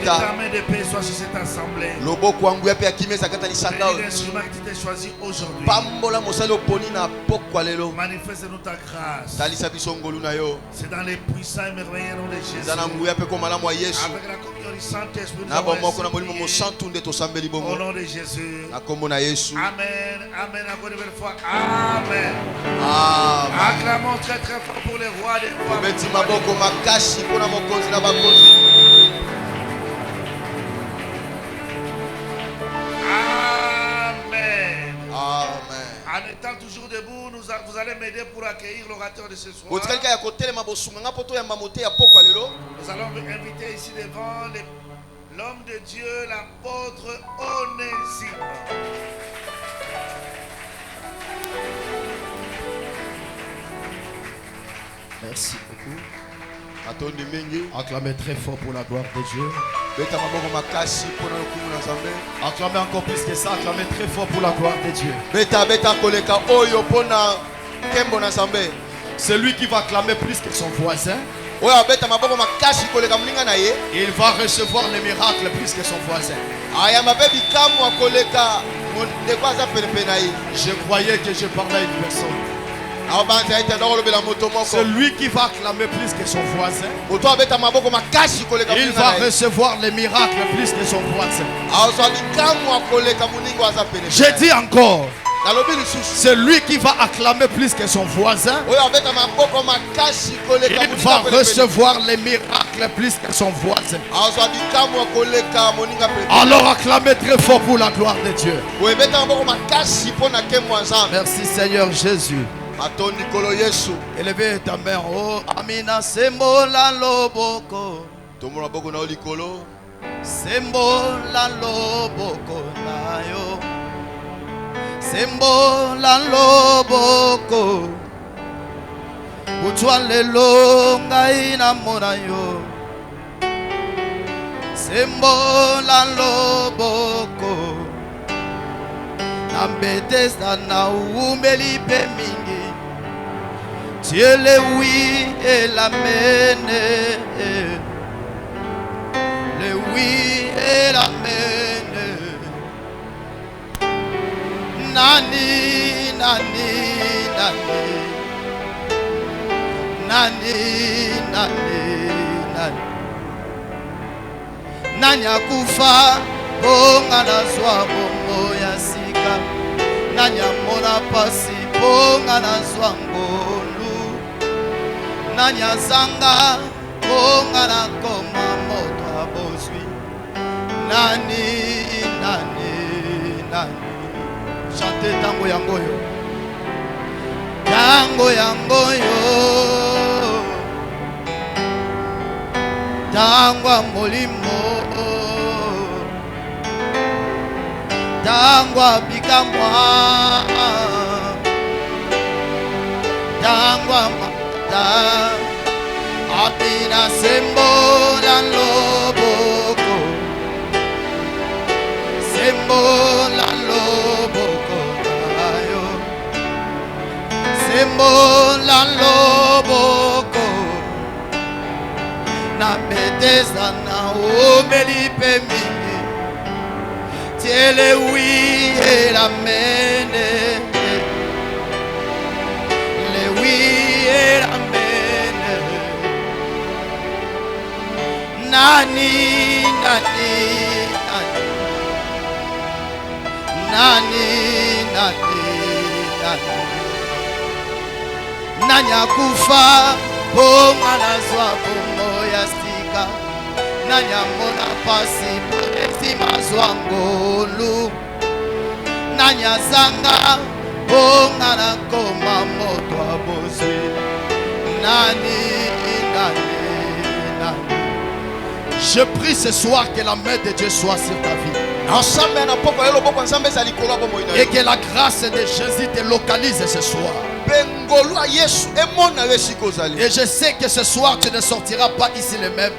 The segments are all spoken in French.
ta main de paix soit sur cette assemblée. L'instrument que tu t'es choisi aujourd'hui. Manifeste-nous ta grâce. C'est dans les puissants et merveilleux noms de Jésus. Avec la communion du Saint-Esprit. Au nom de Jésus. Amen. Amen. Encore une nouvelle fois. Amen. Acclamons très très fort pour les rois des rois. Amen. En étant toujours debout, vous allez m'aider pour accueillir l'orateur de ce soir. Nous allons inviter ici devant l'homme de Dieu, l'apôtre Onésime. Merci beaucoup. Acclamez très fort pour la gloire de Dieu. Acclamez encore plus que ça. Acclamez très fort pour la gloire de Dieu. Celui qui va acclamer plus que son voisin, il va recevoir les miracles plus que son voisin. Je croyais que je parlais à une personne. Celui qui va acclamer plus que son voisin, il va recevoir les miracles plus que son voisin. Je dis encore, celui qui va acclamer plus que son voisin, il va recevoir les miracles plus que son voisin. Alors acclamez très fort pour la gloire de Dieu. Merci Seigneur Jésus. Élevez ta main. Oh, Amina, Sembola Loboko. Sembola Loboko Nayo. Sembola Loboko. Utwale longa ina monayo. Sembola Loboko. Nambetesa na umeli pe mingi. Dieu le oui et l'amen. Le oui et l'amen. Nani, nani, nani. Nani, nani, nani. Nani akufa, bonga na zwa bongo ya sika. Nani amona pasi, bonga na zwa ngolu. Nani azanga, bonga na koma moto abozwi. Nani, nani, nani. Chantez tango yangoyo. Tango yangoyo. Tango molimo. Tango bikamwa. Tango mata. Apina sembola loboko. Sembola loboko ayo. Sembola loboko. Na betesa na omeli pemini. Tiele oui et la mene. Le oui et la mene. Nani, nani, nani. Nani, nani, nani. Nani akufa, bonga na zwa bongo ya stika. Nani amona pasi, pesi mazwa ngolu. Nani azanga, bonga na koma moto abozwi. Nani, nani, nani. Je prie ce soir que la main de Dieu soit sur ta vie. Et que la grâce de Jésus te localise ce soir. Et je sais que ce soir tu ne sortiras pas ici le même.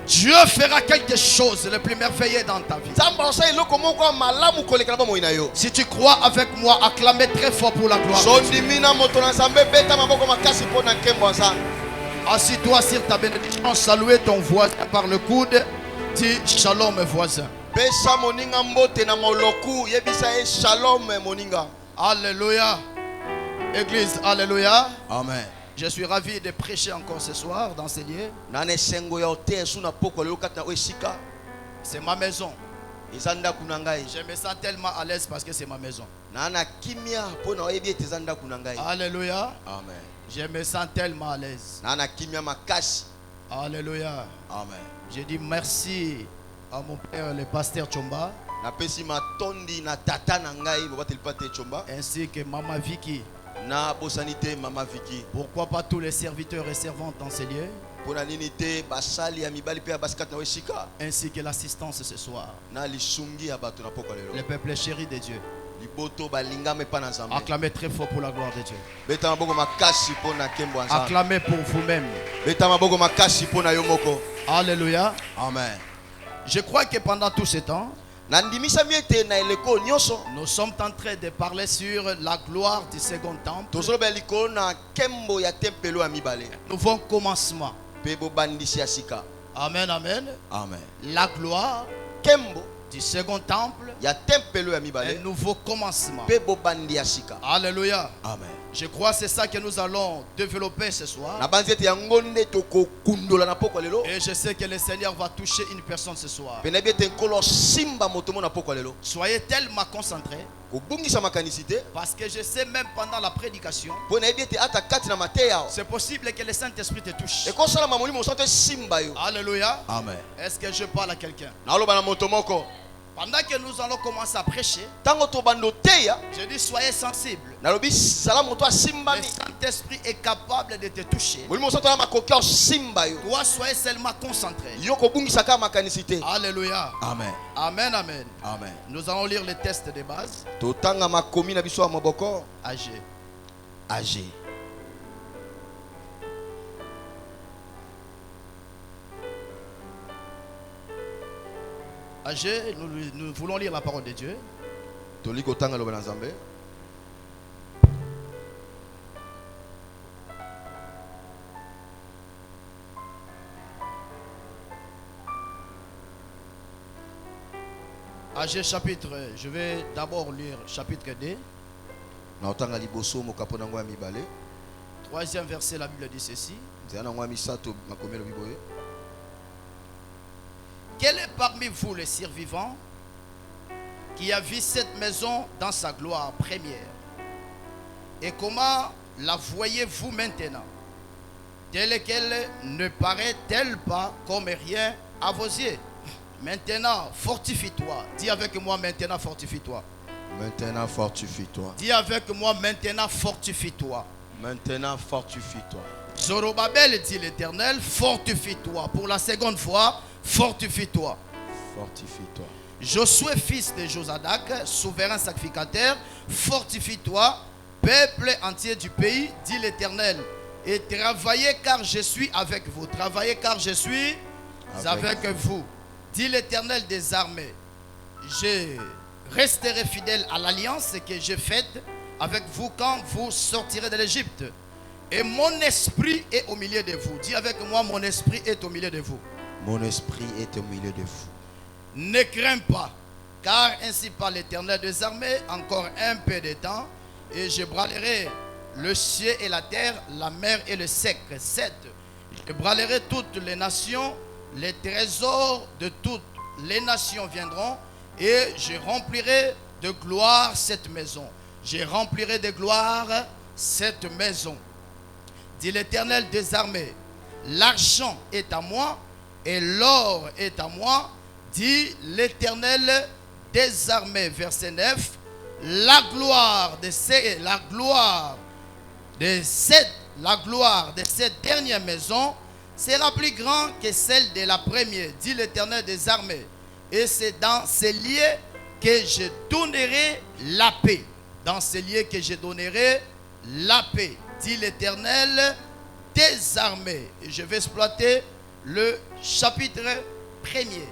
Dieu fera quelque chose de plus merveilleux dans ta vie. Si tu crois avec moi, acclamez très fort pour la gloire de Dieu. Assis-toi sur ta bénédiction, saluez ton voisin par le coude. Dis shalom voisin. Pesa moninga mbote na moloku yebisa e shalom moninga. Alléluia. Église, alléluia. Amen. Je suis ravi de prêcher encore ce soir dans ces lieux. C'est ma maison. Je me sens tellement à l'aise parce que c'est ma maison. Alléluia. Amen. Je me sens tellement à l'aise. Alléluia. Amen. Je dis merci à mon père, le pasteur Chomba, ainsi que Maman Vicky. Pourquoi pas tous les serviteurs et servantes dans ces lieux, ainsi que l'assistance ce soir. Le peuple chéri de Dieu. Acclamez très fort pour la gloire de Dieu. Acclamez pour vous-même. Alléluia. Amen. Je crois que pendant tout ce temps, nous sommes en train de parler sur la gloire du second temple. Nouveau commencement. Amen, amen. Amen. La gloire du second temple. Un nouveau commencement. Alléluia. Amen. Je crois que c'est ça que nous allons développer ce soir. Et je sais que le Seigneur va toucher une personne ce soir. Soyez tellement concentrés. Parce que je sais même pendant la prédication, c'est possible que le Saint-Esprit te touche. Alléluia. Amen. Est-ce que je parle à quelqu'un? Pendant que nous allons commencer à prêcher, je dis soyez sensibles. Le Saint-Esprit est capable de te toucher. Toi, soyez seulement concentré. Alléluia. Amen. Amen, amen. Amen. Nous allons lire les tests de base. AG. AG. AG, nous voulons lire la parole de Dieu. AG chapitre, je vais d'abord lire chapitre 2. Troisième verset, la Bible dit ceci. Quel est parmi vous le survivant qui a vu cette maison dans sa gloire première? Et comment la voyez-vous maintenant? Telle qu'elle ne paraît-elle pas comme rien à vos yeux? Maintenant, fortifie-toi. Dis avec moi, maintenant, fortifie-toi. Maintenant, fortifie-toi. Dis avec moi, maintenant, fortifie-toi. Maintenant, fortifie-toi. Zorobabel, dit l'Éternel, fortifie-toi. Pour la seconde fois, fortifie-toi. Fortifie-toi. Josué, fils de Josadak, souverain sacrificateur, fortifie-toi, peuple entier du pays, dit l'Éternel. Et travaillez car je suis avec vous. Travaillez car je suis avec vous. Dit l'Éternel des armées. Je resterai fidèle à l'alliance que j'ai faite avec vous quand vous sortirez de l'Égypte. Et mon esprit est au milieu de vous. Dis avec moi, mon esprit est au milieu de vous. Mon esprit est au milieu de vous. Ne crains pas, car ainsi parle l'Éternel des armées, encore un peu de temps, et je brûlerai le ciel et la terre, la mer et le sec. 7. Je brûlerai toutes les nations, les trésors de toutes les nations viendront, et je remplirai de gloire cette maison. Je remplirai de gloire cette maison. Dit l'Éternel des armées, l'argent est à moi, et l'or est à moi, dit l'Éternel des armées. Verset 9. La gloire de cette dernière maison sera plus grande que celle de la première, dit l'Éternel des armées. Et c'est dans ces lieux que je donnerai la paix. Dans ces lieux que je donnerai la paix, dit l'Éternel des armées. Et je vais exploiter le chapitre 1er.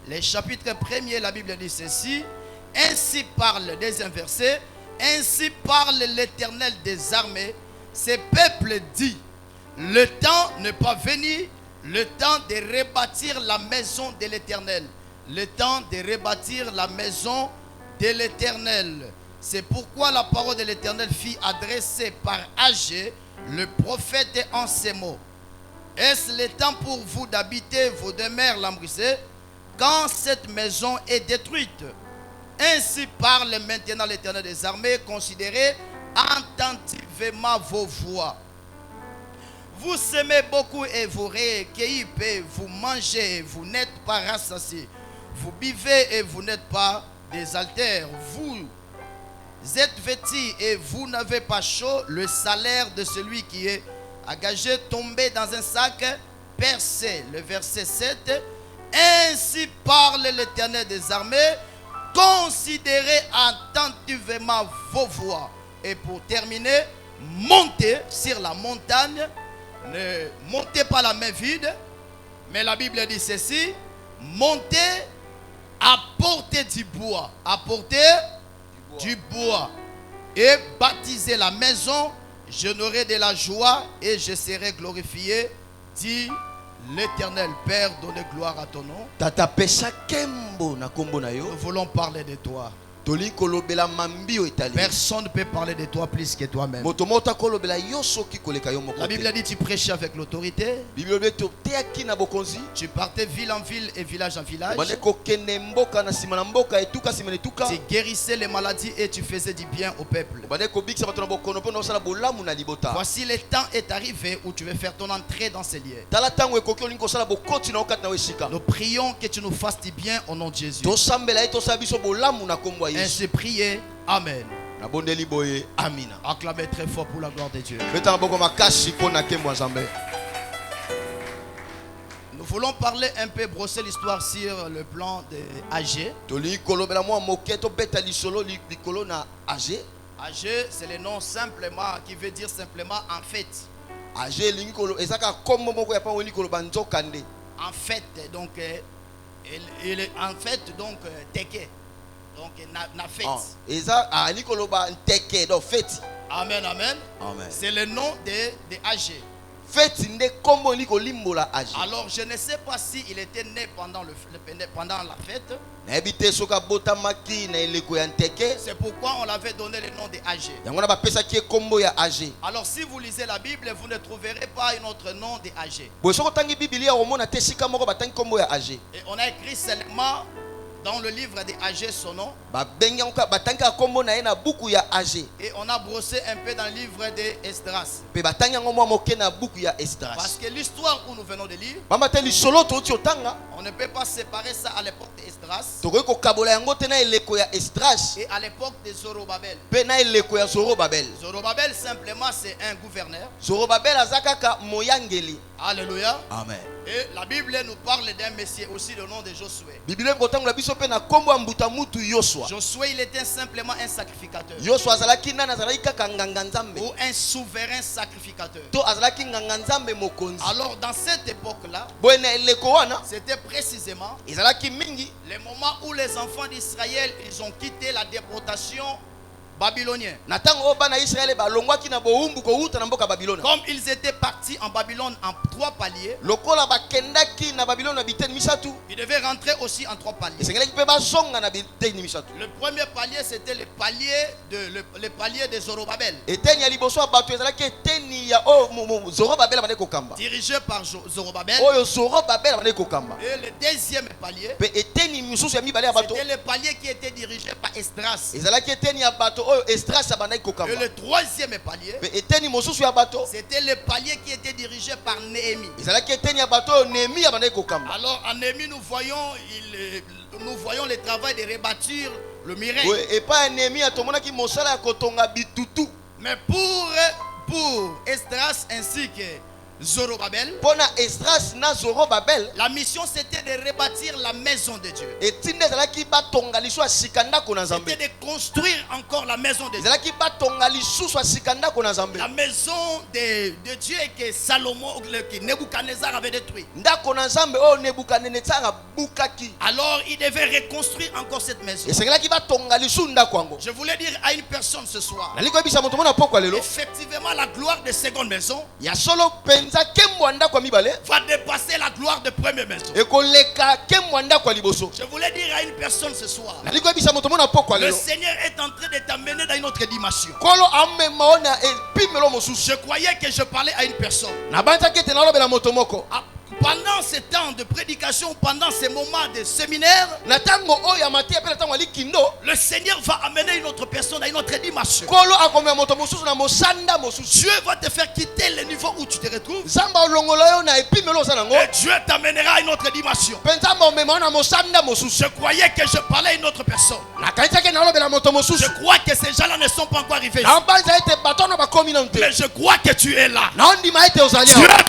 Le chapitre 1er, la Bible dit ceci. Ainsi parle, deuxième verset, ainsi parle l'Éternel des armées. ce peuple dit, le temps n'est pas venu, le temps de rebâtir la maison de l'Éternel. Le temps de rebâtir la maison de l'Éternel. C'est pourquoi la parole de l'Éternel fut adressée par Agé, le prophète, en ces mots. Est-ce le temps pour vous d'habiter vos demeures lambrissées quand cette maison est détruite? Ainsi parle maintenant l'Éternel des armées, considérez attentivement vos voix. Vous semez beaucoup et vous recueillez, vous mangez et vous n'êtes pas rassasiés. Vous buvez et vous n'êtes pas désaltères. Vous êtes vêtus et vous n'avez pas chaud. Le salaire de celui qui est engagé tombé dans un sac percé. Le verset 7. Ainsi parle l'Éternel des armées. Considérez attentivement vos voix. Et pour terminer, montez sur la montagne. Ne montez pas la main vide. Mais la Bible dit ceci. Montez, apportez du bois. Apportez du bois. Et baptisez la maison. Je n'aurai de la joie et je serai glorifié. Dit l'Éternel. Père, donnez gloire à ton nom. Nous voulons parler de toi. Personne ne peut parler de toi plus que toi-même. La Bible dit tu prêchais avec l'autorité. Tu partais ville en ville et village en village. Tu guérissais les maladies et tu faisais du bien au peuple. Voici le temps est arrivé où tu veux faire ton entrée dans ces lieux. Nous prions que tu nous fasses du bien au nom de Jésus. Ainsi priez. Amen. Acclamez très fort pour la gloire de Dieu. Nous voulons parler un peu, brosser l'histoire sur le plan de Agé. Agé, c'est le nom simplement qui veut dire simplement en fait. En fait, donc, il est en fait donc teke. Donc, na fête. Amen, amen. C'est le nom de Agé. Alors, je ne sais pas si il était né pendant la fête. C'est pourquoi on l'avait donné le nom de Agé. Alors, si vous lisez la Bible, vous ne trouverez pas un autre nom de Agé. Et on a écrit seulement dans le livre de Agé son nom. Et on a brossé un peu dans le livre de Esdras. Parce que l'histoire où nous venons de lire, on ne peut pas séparer ça à l'époque d'Esdras et à l'époque de Zorobabel. Zorobabel simplement c'est un gouverneur. Alléluia. Amen. Et la Bible nous parle d'un monsieur aussi, le nom de Josué. Josué, il était simplement un sacrificateur. Ou un souverain sacrificateur. Alors dans cette époque-là, c'était précisément le moment où les enfants d'Israël, ils ont quitté la déportation babylonien. Comme ils étaient partis en Babylone en 3 paliers, ils devaient rentrer aussi en 3 paliers. Le premier palier, c'était le palier de Zorobabel, dirigé par Zorobabel. Et le deuxième palier, c'était le palier qui était dirigé par Esdras. Et le troisième palier, c'était le palier qui était dirigé par Néhémie. Alors en Néhémie, nous voyons le travail de rebâtir le miracle. Mais pour Esdras ainsi que Zorobabel. Pona Esdras na Zorobabel. La mission c'était de rebâtir la maison de Dieu. Et tinde zalaki batonga lisusu sikanda ko na Nzambe. C'était de construire encore la maison de Dieu. Zalaki batonga lisusu sikanda ko na Nzambe. La maison de Dieu que Salomon, que Nebuchadnezzar avait détruit. Ndako na Nzambe o Nebuchadnezzar bukaki. Alors il devait reconstruire encore cette maison. Et c'est là qui va tonga lisusu ndako yango. Je voulais dire à une personne ce soir. Effectivement, la gloire de seconde maison ya solo penza kembo ndako mibale va dépasser la gloire de première maison. Et koleka kembo ndako liboso. Je voulais dire à une personne ce soir. Le Seigneur est en train de t'amener dans une autre dimension. Je croyais que je parlais à une personne. Pendant ces temps de prédication, pendant ces moments de séminaire, le Seigneur va amener une autre personne à une autre dimension. Dieu va te faire quitter le niveau où tu te retrouves. Et Dieu t'amènera à une autre dimension. Je croyais que je parlais à une autre personne. Je crois que ces gens-là ne sont pas encore arrivés ici. Mais je crois que tu es là. Dieu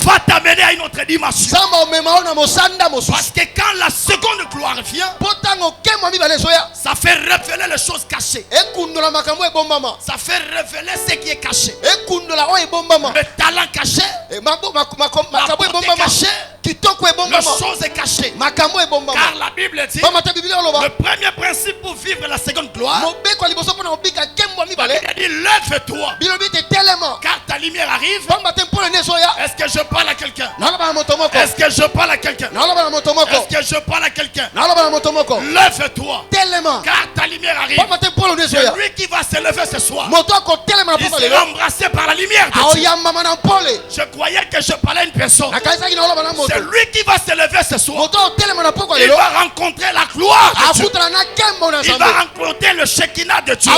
va t'amener à une autre dimension. Parce que quand la seconde gloire vient, ça fait révéler les choses cachées. Ça fait révéler ce qui est caché. Le talent caché, la beauté cachée, les choses cachées. Car la Bible dit, le premier principe pour vivre la seconde gloire, il a dit lève-toi, car ta lumière arrive. Est-ce que je parle à quelqu'un? Est-ce que je parle à quelqu'un? Est-ce que je parle à quelqu'un? Lève-toi, car ta lumière arrive. Celui qui va se lever ce soir, il sera embrassé par la lumière de Dieu. Je croyais que je parlais à une personne. Celui qui va se lever ce soir, il va rencontrer la gloire de Dieu. Il va rencontrer le Shekinah de Dieu.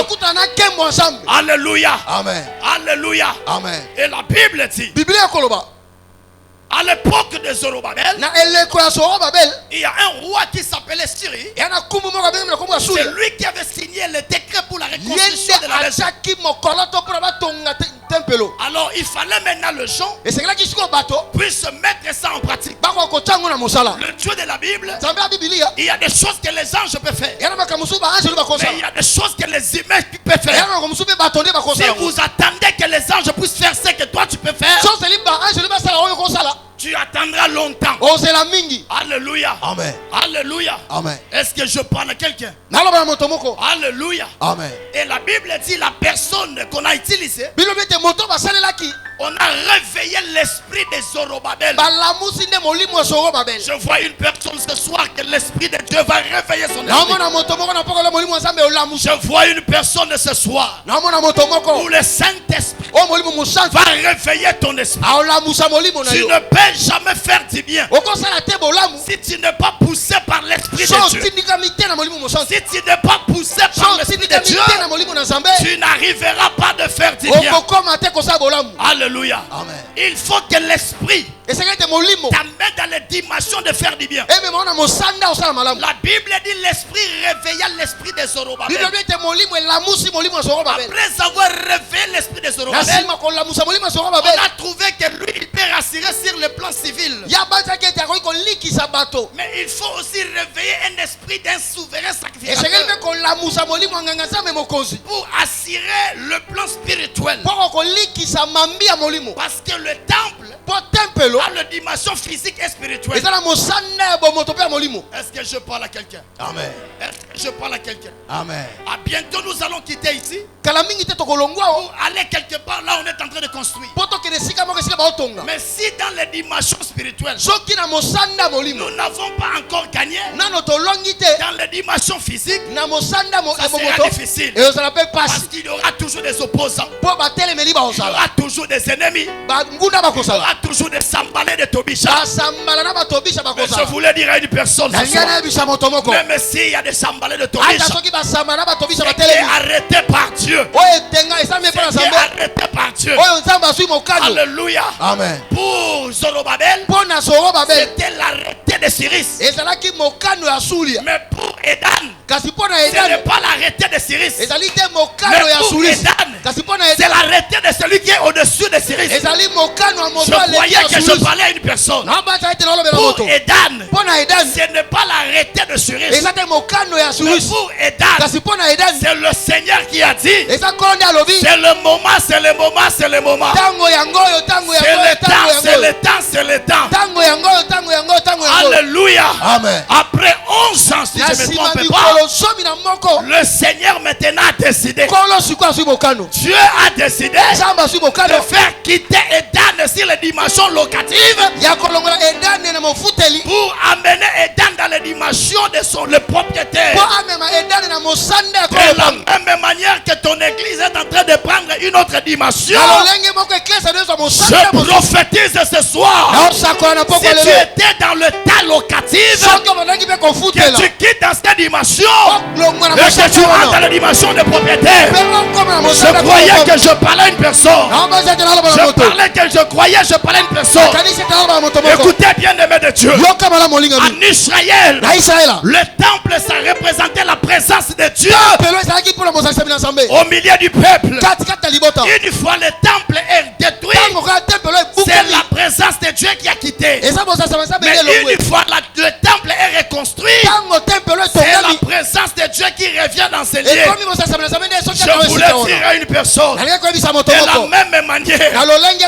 Alléluia. Amen. Alléluia. Amen. Et la Bible dit, à l'époque de Zorobabel, il y a un roi qui s'appelait Syrie. C'est lui qui avait signé le décret pour la reconstruction de la maison. Alors il fallait maintenant le gens puissent mettre ça en pratique. Le Dieu de la Bible, il y a des choses que les anges peuvent faire. Mais il y a des choses que les humains peuvent faire. Si vous attendez que les anges puissent faire ce que toi tu peux faire, tu attendras longtemps. Alléluia. Amen. Alléluia. Amen. Est-ce que je parle à quelqu'un? Alléluia. Amen. Et la Bible dit la personne qu'on a utilisée, on a réveillé l'esprit de Zorobabel. Je vois une personne ce soir que l'esprit de Dieu va réveiller son esprit. Je vois une personne ce soir où le Saint-Esprit va réveiller ton esprit. Tu ne peux jamais faire du bien si tu n'es pas poussé par l'esprit de Dieu. Si tu n'es pas poussé par l'esprit de Dieu, tu n'arriveras pas de faire du bien. Alléluia. Amen. Il faut que l'esprit t'amène dans les dimensions de faire du bien. La Bible dit l'esprit réveilla l'esprit de Zorobabel. Après avoir réveillé l'esprit de Zorobabel, on a trouvé que lui il peut rassurer sur le plan civil. Mais il faut aussi réveiller un esprit d'un souverain sacrificateur pour assurer le plan spirituel. Parce que le temple a la dimension physique et spirituelle. Est-ce que je parle à quelqu'un? Amen. Est-ce que je parle à quelqu'un? Amen. À bientôt nous allons quitter ici pour aller quelque part là on est en train de construire. Mais si dans les dimensions spirituelles nous n'avons pas encore gagné dans les dimensions physiques, ça sera difficile. Parce qu'il y aura toujours des opposants. Il y aura toujours des ennemis. Il y aura toujours des sambalés de Tobisha. Mais je voulais dire à une personne ce soir, même s'il y a des sambalés de Tobisha, c'est qui est arrêté par Dieu. C'est qui est arrêté par Dieu. Alléluia. Amen. Pour Zorobabel, c'était l'arrêté de Cyrus. Mais pour Edan, ce n'est pas l'arrêté de Cyrus. Mais pour Edan, c'est l'arrêté de celui qui est au-dessus de Cyrus. Je croyais que je parlais à une personne. Pour Edan, ce n'est pas l'arrêté de Cyrus. Mais pour Edan, c'est le Seigneur qui a dit. C'est le moment, c'est le moment, c'est le moment. C'est le temps, c'est le temps, c'est le temps. Alléluia. Amen. Après 11 ans, si je ne me trompe pas, le Seigneur maintenant a décidé. Dieu a décidé de faire quitter Edan sur les dimensions locatives pour amener Edan dans les dimensions de son le propriétaire. De la même manière que ton église est en train de prendre une autre dimension, je prophétise ce soir. Si tu étais dans le tas locatif, que tu quittes dans cette dimension et que tu rentres dans la dimension de propriétaire. Je croyais que je parlais à une personne. Je croyais que je parlais à une personne. Écoutez bien, aimé de Dieu. En Israël, le temple, ça représentait la présence de Dieu au milieu du peuple. Une fois le temple est détruit, c'est la présence de Dieu qui a quitté. Mais une fois le temple est reconstruit, c'est la présence de Dieu qui revient dans ces lieux. Je voulais dire à une personne, de la même manière,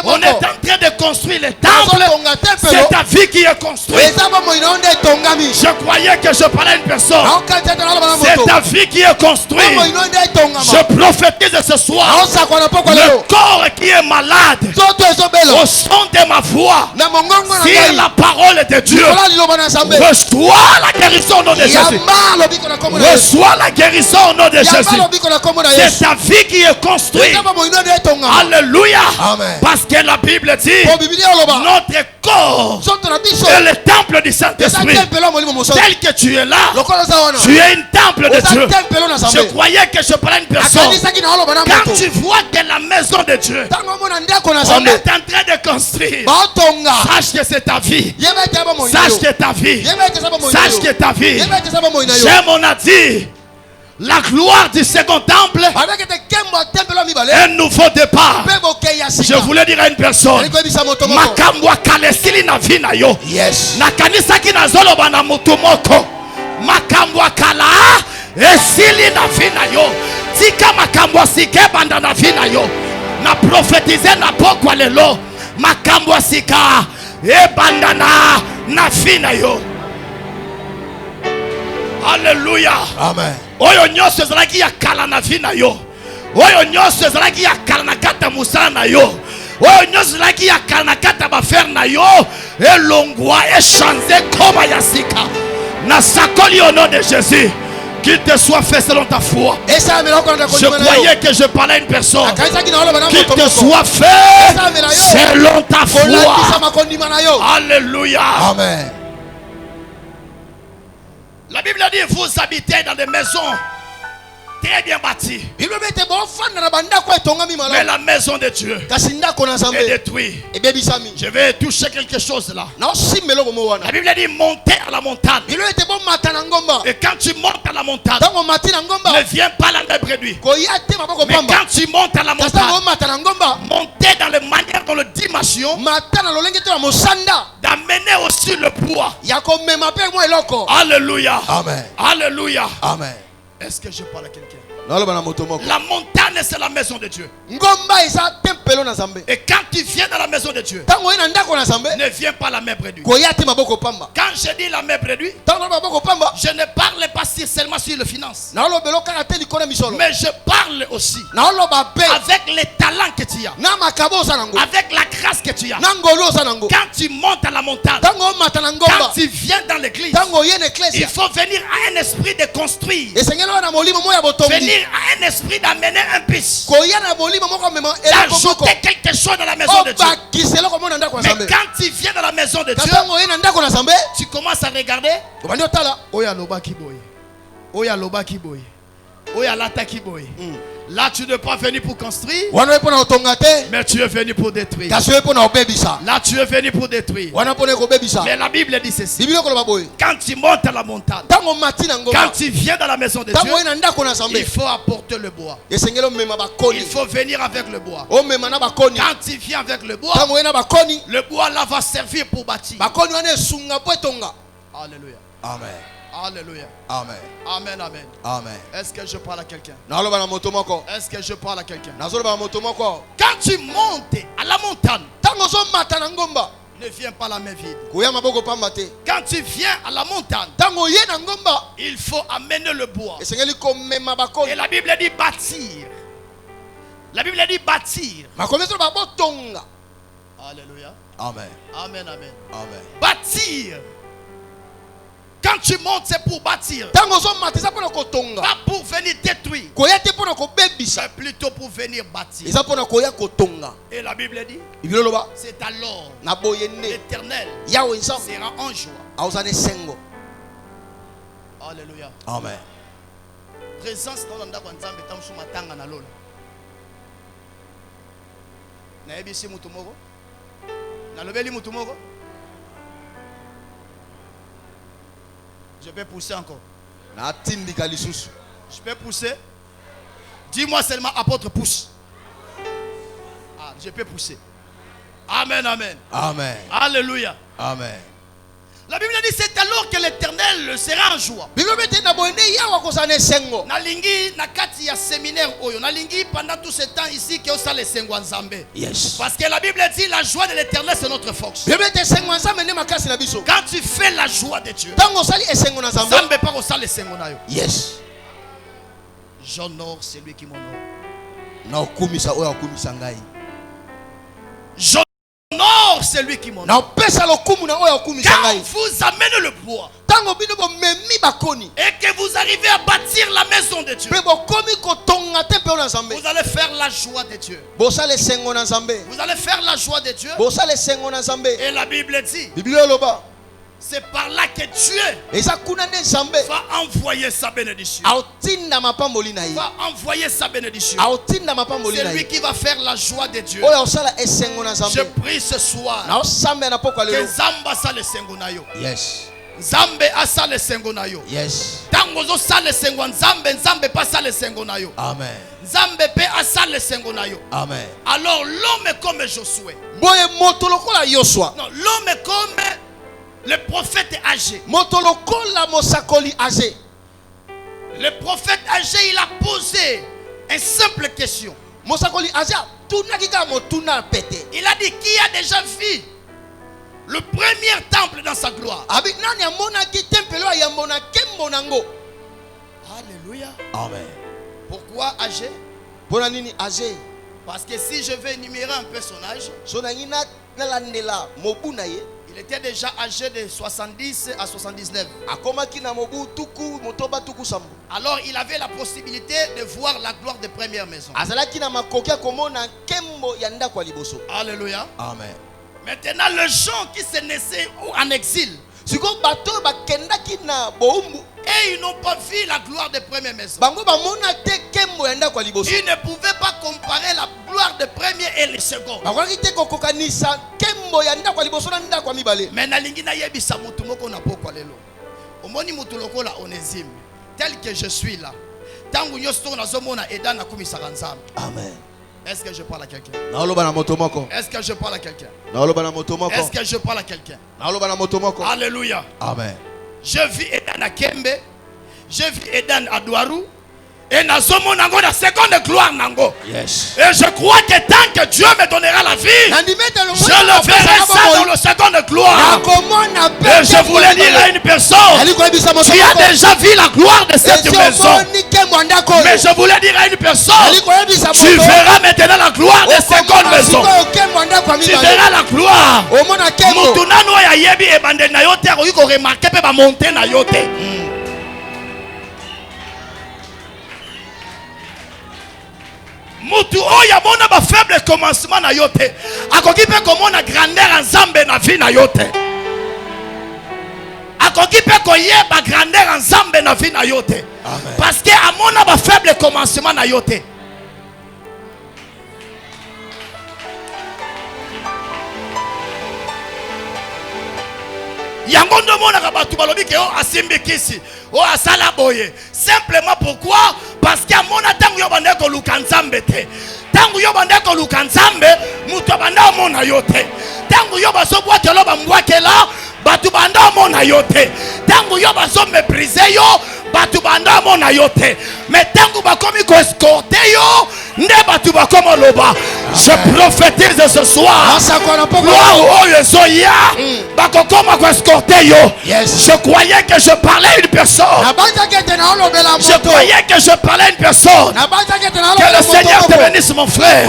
on est en train de construire le temple. C'est ta vie qui est construite. Je croyais que je parlais à une personne. C'est ta vie qui est construite. Je prophétise ce soir, le corps qui est malade, au son de ma voix, sur la parole de Dieu, reçois la guérison au nom de Jésus. Reçois la guérison au nom de Jésus. C'est ta vie qui est construite. Alléluia. Amen. Parce que la Bible dit, notre corps est le temple du Saint-Esprit. Tel que tu es là, tu es un temple de Dieu. Je croyais que je parlais à une personne. Quand tu vois que la maison de Dieu, on est en train de construire, sache que c'est ta vie. Sache que ta vie. Sache que ta vie. J'aime, on a dit, la gloire du second temple, un nouveau départ. Je voulais dire à une personne, Makambwa kalesili na vina yo. Na kanisa kina zolo bana mutumoko. Makambwa kala esili na vina yo. Tika makambwa sike banda na vina yo. Na profetize na pokwa lelo. Makambwa sika e banda na vina yo. Alléluia. Amen. Oyo nyonso ezalaki ya kala na vie na yo. Oyo nyonso ezalaki ya kala na kata musala na yo. Oyo nyonso ezalaki ya kala na kata bafer na yo. Elongwa échanger comme ya sika. Na sakoli au nom de Jésus. Qu'il te soit fait selon ta foi. Je croyais que je parlais à une personne. Qu'il te soit fait selon ta foi. Alléluia. Amen. La Bible dit, vous habitez dans des maisons très bien bâties. Mais la maison de Dieu est détruite. Je vais toucher quelque chose là. La Bible dit, montez à la montagne. Et quand tu montes à la montagne, ne viens pas la même réduire. Mais quand tu montes à la montagne, montez dans les manières, dans les dimensions, d'amener aussi le poids. Alléluia. Amen. Alléluia. Amen. Est-ce que je parle à quelqu'un? La montagne, c'est la maison de Dieu. Et quand tu viens dans la maison de Dieu, ne viens pas la main réduite. Quand je dis la main réduite, je ne parle pas seulement sur les finances, mais je parle aussi avec les talents que tu as, avec la grâce que tu as. Quand tu montes à la montagne, quand tu viens dans l'église, il faut venir à un esprit de construire, venir à un esprit d'amener un bis, d'ajouter quelque chose dans la maison de Dieu. Mais quand tu viens dans la maison de Dieu, tu commences à regarder. Oya lobaki boy. Là, tu n'es pas venu pour construire, mais tu es venu pour détruire. Là, tu es venu pour détruire. Mais la Bible dit ceci. Quand tu montes à la montagne, quand tu viens dans la maison de Dieu, il faut apporter le bois. Il faut venir avec le bois. Quand tu viens avec le bois là va servir pour bâtir. Alléluia. Amen. Alléluia. Amen. Amen, amen. Amen. Est-ce que je parle à quelqu'un? Est-ce que je parle à quelqu'un? Quand tu montes à la montagne, ne viens pas la main vide. Quand tu viens à la montagne, il faut amener le bois. Et la Bible dit bâtir. La Bible dit bâtir. Alléluia. Amen. Amen, amen. Amen. Bâtir. Quand tu montes, c'est pour bâtir. Pas pour venir détruire, mais plutôt pour venir bâtir. Et la Bible dit, c'est alors l'Éternel sera en joie. Alléluia. Amen. Présence dans l'endroit où nous sommes sous ma tanga na lola. Na ebisi mutumoko. Na lobeli mutumoko. Je peux pousser encore. Je peux pousser. Dis-moi seulement, apôtre, pousse. Ah, je peux pousser. Amen, amen. Amen. Alléluia. Amen. La Bible dit c'est alors que l'Éternel sera en joie. Nalingi nakati ya séminaire oyo. Nalingi pendant tout ce temps ici que ça les sengo nzambe. Yes. Parce que la Bible dit la joie de l'Éternel c'est notre force. Quand tu fais la joie de Dieu, nzambe pas ça les sengo na yo. Yes. J'honore celui qui m'honore. J'honore celui qui m'honore. Quand vous amenez le bois et que vous arrivez à bâtir la maison de Dieu, vous allez faire la joie de Dieu. Vous allez faire la joie de Dieu. Et la Bible dit, c'est par là que Dieu va envoyer sa bénédiction. Va envoyer sa bénédiction. C'est lui qui va faire la joie de Dieu. Je prie ce soir que Zamba sa le sengo na yo. Yes. Nzambe asa le sengo na yo. Yes. Tango zo sa le sengo Nzambe pas sa le sengo na yo. Amen. Nzambe pe asa le sengo na yo. Amen. Alors l'homme comme Josué. Non, l'homme comme le prophète âgé. Le prophète âgé, il a posé une simple question. Il a dit qui a déjà vu le premier temple dans sa gloire? Alléluia. Amen. Pourquoi âgé? Parce que si je vais énumérer un personnage, il était déjà âgé de 70 à 79. Alors il avait la possibilité de voir la gloire des premières maisons. Alléluia. Amen. Maintenant, les gens qui se naissaient en exil, et ils n'ont pas vu la gloire des premières maisons. Ils ne pouvaient pas comparer la gloire des premiers et les secondes. Mais tel que je suis là, Amen. est-ce que je parle à quelqu'un? Est-ce que je parle à quelqu'un? Est-ce que je parle à quelqu'un? Alléluia. Amen. Je vis Edan à Kembe, je vis Edan à Douarou, et Nazomo Nango la seconde gloire Nango. Yes. Et je crois que tant que Dieu me donnera la vie, je le verrai ça dans la seconde gloire. Et je voulais dire à une personne qui a déjà vu la gloire de cette maison. Mais je voulais dire à une personne, tu verras maintenant la gloire de seconde maison. Tu verras la gloire. Mutunano ya yebi ebande na yote ko remarquer pe ba monter na yote. Mutu oya mona ba faible commencement na yote. Akoki pe komona grandeur nzambe na vie na yote. akoki pe koyeba grandeur nzambe na vie na yo te. Parce que amona ba faible commencement na yo te. Yango ndo mona ka batu balobi ke o asimbi kisi o asala boye. Simplement pourquoi? Parce que amona tangu yo bande ko luka nzambe te. Tangu yo bande ko luka nzambe muto banda mona yo te. Tangu yo baso bwakelo ba mbwakela batu banda mona yo te. Tangu yo baso mépriser yo batu banda mona yo te. Mais tangu bakomi ko escorter yo nde batu bakomo loba. Je prophétise ce soir. Gloire au Yesoya. Bakokoma ko escorter yo. Je croyais que je parlais à une personne. Je croyais que je parlais à une personne. Que le Seigneur te bénisse mon frère.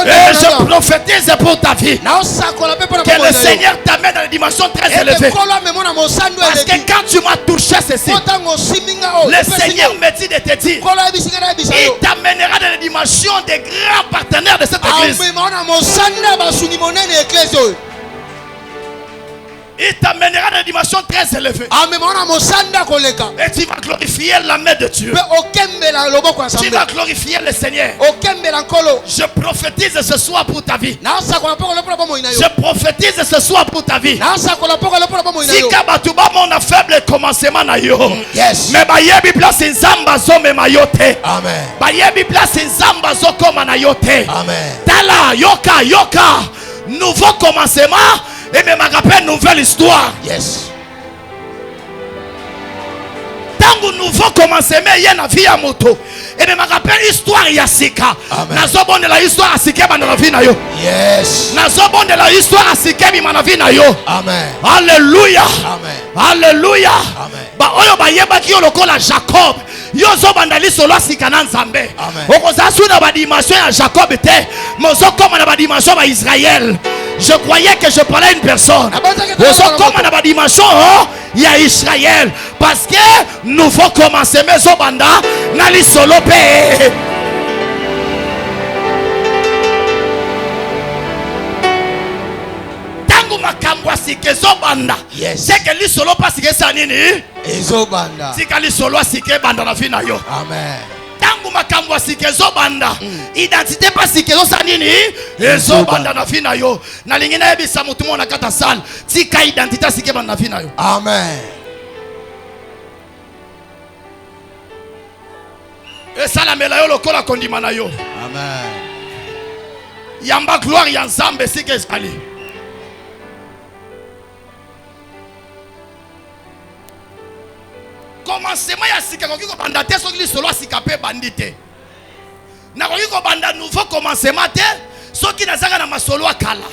Et je prophétise pour ta vie. Que le Seigneur t'amène dans la dimension très élevée. Parce que quand tu m'as touché ceci, le Seigneur me dit de te dire, il t'amènera dans la dimension des grands partenaires de cette église. Il t'amènera dans une dimension très élevée. Et tu vas glorifier la main de Dieu. Tu vas glorifier le Seigneur. Je prophétise ce soir pour ta vie. Je prophétise ce soir pour ta vie. Si kabatuba mon faible commencement na yo. Mais bayebi place nzamba zo me mayote. Amen. Bayebi place nzamba zo koma na yote. Amen. Tala yoka. Nouveau commencement. Et même à rappel nouvelle histoire. Yes. Tango nouveau commencement il y a na vie à moto. Et même à rappel histoire ya sika. Nazobon de la histoire à sika ba na vie na yo. Yes. Nazobon de la histoire à sika bi na vie na yo. Amen. Alléluia. Amen. Alléluia. Amen. Ba oyo ba yeba ki yo lokola Jacob. Yo zo bandali solo sika na Nzambe. Okoza suna ba dimension ya Jacob te. Mozo comme na ba dimension ba Israël. Je croyais que je parlais à une personne. Comme on a dimension, il y a Israël. Parce que nous faut commencer mes banda nali solo pe. Tangu makambo asike zo banda. C'est que li solo pas sike sa nini? Ezo banda. Sika li solo asike banda na vie na yo. Amen. Tangu makambo asike zo banda. Identité pas sike zo sa nini? Ezo banda na vie na yo. Na lingi na yebisa mutu mo na kata sal. Tika identité sike banda na vie na yo. Amen. Et ça la mela yo lokola kondima na yo. Amen. Yamba gloire ya Nzambe sike esali. Commencement ya sika koki ko banda te soki li solo sika pe bandite. Na koki ko banda nouveau commencement te soki nazaka na masolo akala.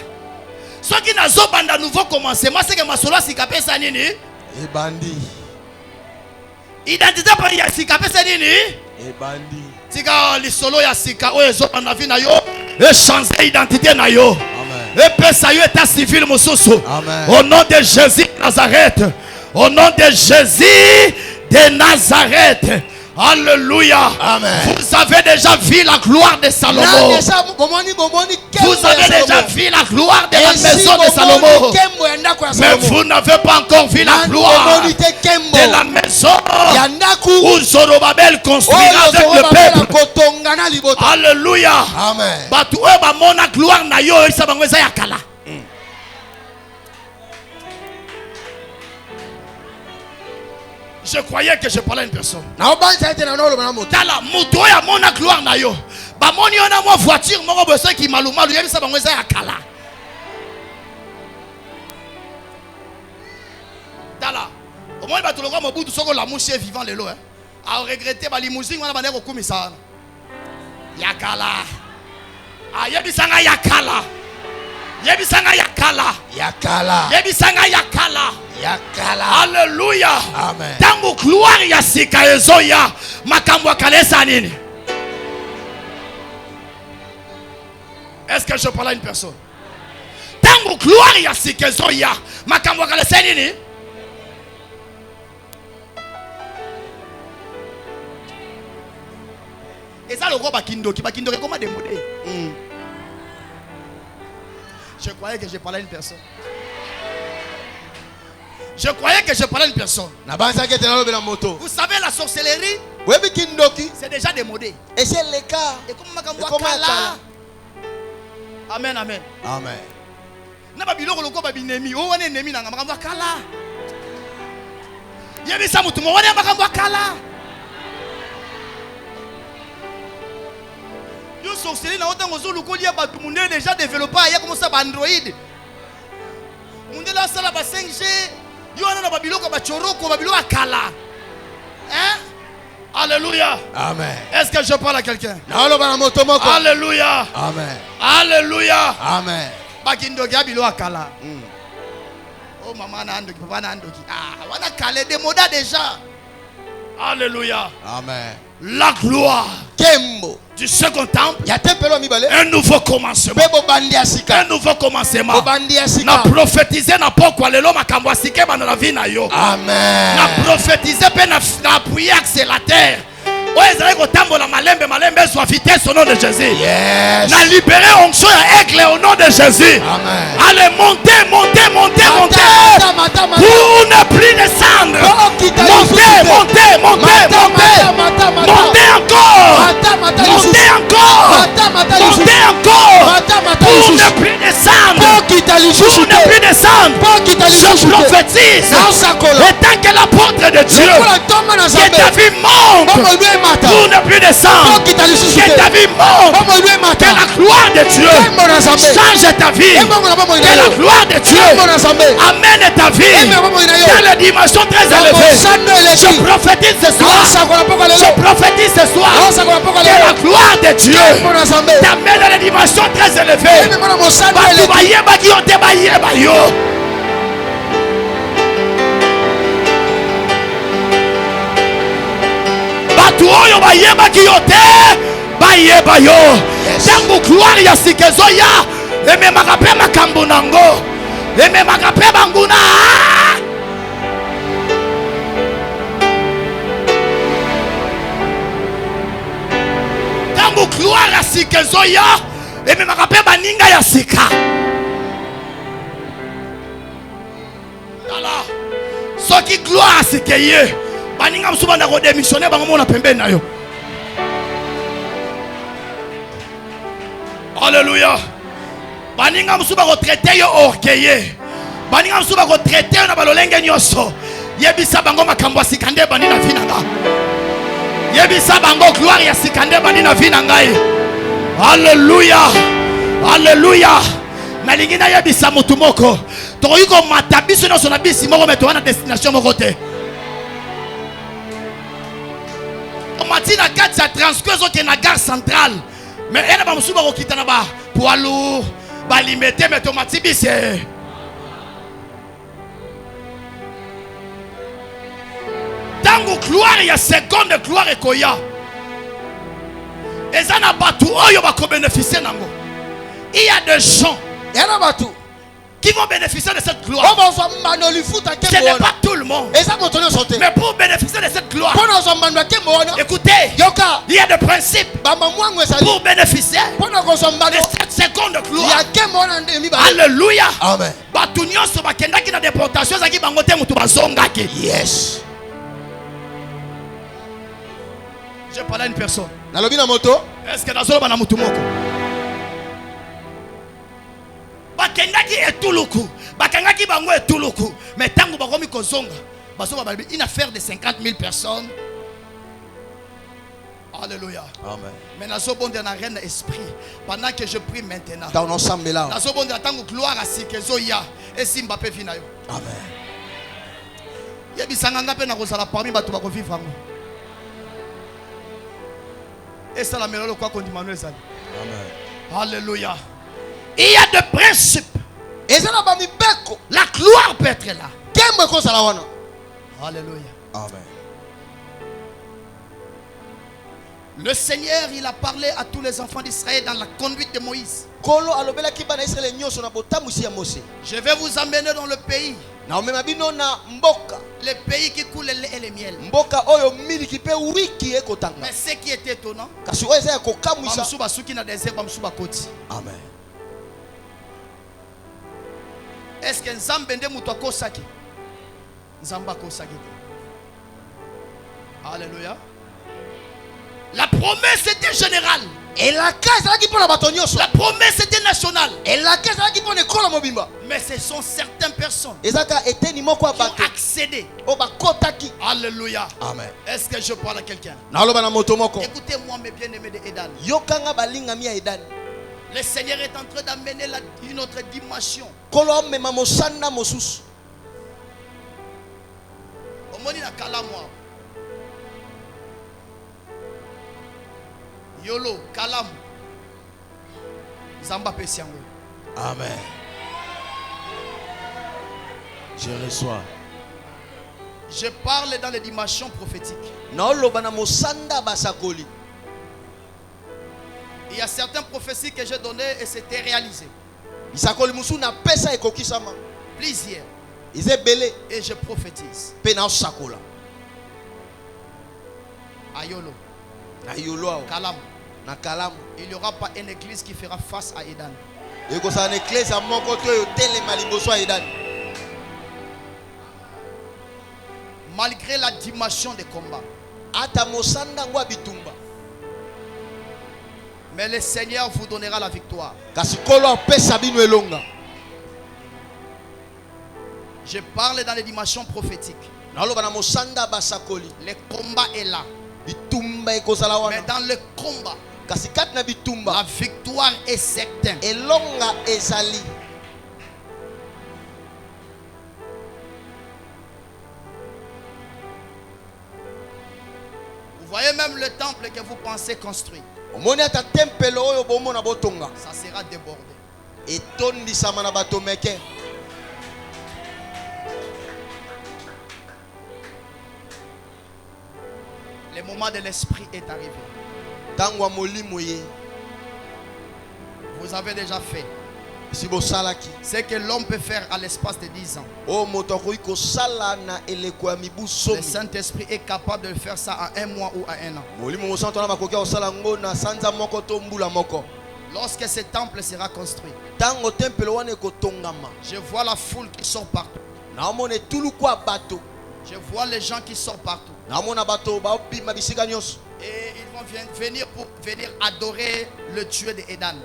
Soki nazo banda nouveau commencement c'est que masolo sika pe sa nini? E bandi. Identité pa ya sika pe sa nini? E bandi. Sika li solo ya sika o ezo banda vi na yo e changer identité na yo. Amen. Et pesa yo état civil mosusu. Amen. Au nom de Jésus de Nazareth. Au nom de Jésus de Nazareth. Alléluia. Amen. Vous avez déjà vu la gloire de Salomon. Vous avez déjà vu la gloire de la maison de Salomon. Mais vous n'avez pas encore vu la gloire de la maison où Zorobabel construira avec le peuple. Alléluia. Amen. Gloire na yo isa bangweza yakala. Je croyais que je parlais à une personne. Tala muto ya mona gloire na yo. Ba moni ona mo voiture moko beso ki malumalu yebisa bango eza ya kala. Tala. Au moins ba toloko mobutu soko la mouche vivant lelo hein. A regretter ba limousine wana ba ndeko kumisa wana. Ya kala. A yebisa nga ya kala. Yebisa nga ya kala. Ya kala. Yebisa nga ya kala. Yakala. Alléluia. Amen. Tango gloire ya sika ezoya makambo akalesa nini? Est-ce que je parle à une personne? Tango gloire ya sika ezoya makambo akalesa nini? Et ça le roi bakindoki comment démoder? Je croyais que je parlais à une personne. Je croyais que je parlais à une personne. Vous savez, la sorcellerie, c'est déjà démodé. Et c'est le cas. Et amen, amen. Amen. Yo sorcellerie na autant ozo lukolia ba tout monde déjà développé ya comme ça ba Android. Monde la sala ba 5G, yo na ba biloko ba choroko ba biloko akala. Hein? Alléluia. Amen. Est-ce que je parle à quelqu'un? Alléluia. Amen. Alléluia. Amen. Ba kindo ga biloko akala. Oh maman na ando papa na ando ki. Ah, wana kale de moda déjà. Alléluia. Amen. La gloire Kembo du second temple, un nouveau commencement. Un nouveau commencement. Na prophétiser na pokwa lelo makambo asike ba na vie na yo. Amen. Na prophétiser pe na appuyer accélérateur. Malembe soit vitesse au nom de Jésus. Yes. Na libérer onction et aigle au nom de Jésus. Amen. Allez, montez. Pour ne plus descendre. Montez encore. Pour ne plus descendre. Je prophétise. Et tant que l'apôtre de Dieu que ta vie monte, pour ne plus descendre, que ta vie monte, que la gloire de Dieu change ta vie, que la gloire de Dieu amène ta vie dans les dimensions très élevées. Je prophétise ce soir, que la gloire de Dieu t'amène dans les dimensions très élevées. Batu oyo bayebaki yo te bayeba yo. Tango gloire ya sikezo ya ememaka pe makambo nango, ememaka pe banguna. Tango gloire ya sikezo ya ememaka pe baninga ya sika. Ala soki gloire ya sikeye baninga msuba ndako démissionner bango mona pembeni na yo. Alléluia. Baninga msuba ko traiter yo orgueilleux. Baninga msuba ko traiter yo na balolenge nyoso. Yebisa bango makambo asikande bani na vie nanga. Yebisa bango gloire ya sikande bani na vie nanga. Alléluia. Alléluia. Na lingina yebisa mutu moko. Toyiko matabiso na sona bisi moko meto na destination moko te. Matina kati ya transcurso ke na gare centrale. Mais elle va me souba ko kitana ba poilu ba limité mais tomati bise. Tango gloire ya seconde gloire ekoya. Ezana batu oyo ba ko bénéficier nango. Il y a des gens qui vont bénéficier de cette gloire. Ce n'est pas tout le monde. Mais pour bénéficier de cette gloire, écoutez, il y a des principes pour bénéficier de cette seconde gloire. Alléluia. Amen. Yes. Je parle à une personne. Est-ce que bakengaki etuluku bakangaki bango etuluku mais tango bakomi kozonga basoba bali une affaire de 50 000 personnes. Alléluia. Amen. Mais nazobonde na reine esprit pendant que je prie maintenant. Dans ensemble là. Nazobonde tango gloire à sikezo ya et simba pe vina yo. Amen. Yebisanga ngape na kozala parmi batu bako vivre ngo. Et ça la melolo kwa kondi Manuel Zali. Amen. Alléluia. Il y a des principes. La gloire peut être là. Alléluia. Amen. Le Seigneur, il a parlé à tous les enfants d'Israël dans la conduite de Moïse. Je vais vous emmener dans le pays. Le pays qui coule le lait et le miel. Mais ce qui est étonnant, Amen. est-ce que Nzambe nde mutu akosaki? Alléluia. La promesse était générale. Et la case là qui pour la batonyoso. La promesse était nationale. Et la case là qui pour l'école mobimba. Mais ce sont certaines personnes qui ont accédé. Alléluia. Amen. Est-ce que je parle à quelqu'un? Écoutez-moi mes bien-aimés de Edan. Le Seigneur est en train d'amener une autre dimension. Yolo, Kalam. Zamba Pesiango. Amen. Je reçois. Je parle dans les dimensions prophétiques. Il y a certaines prophéties que j'ai données et c'était réalisé. Plusieurs. Et je prophétise. Ayolo. Kalam. Il n'y aura pas une église qui fera face à Edan. Malgré la dimension des combats. Mais le Seigneur vous donnera la victoire. Je parle dans les dimensions prophétiques. Le combat est là. Mais dans le combat, la victoire est certaine. Vous voyez même le temple que vous pensez construire. Ça sera débordé. Le moment de l'esprit est arrivé. Vous avez déjà fait ce que l'homme peut faire à l'espace de 10 ans. Le Saint-Esprit est capable de faire ça en 1 mois ou en 1 an. Lorsque ce temple sera construit, je vois la foule qui sort partout. Je vois les gens qui sortent partout. Et ils vont venir pour venir adorer le Dieu de Edan.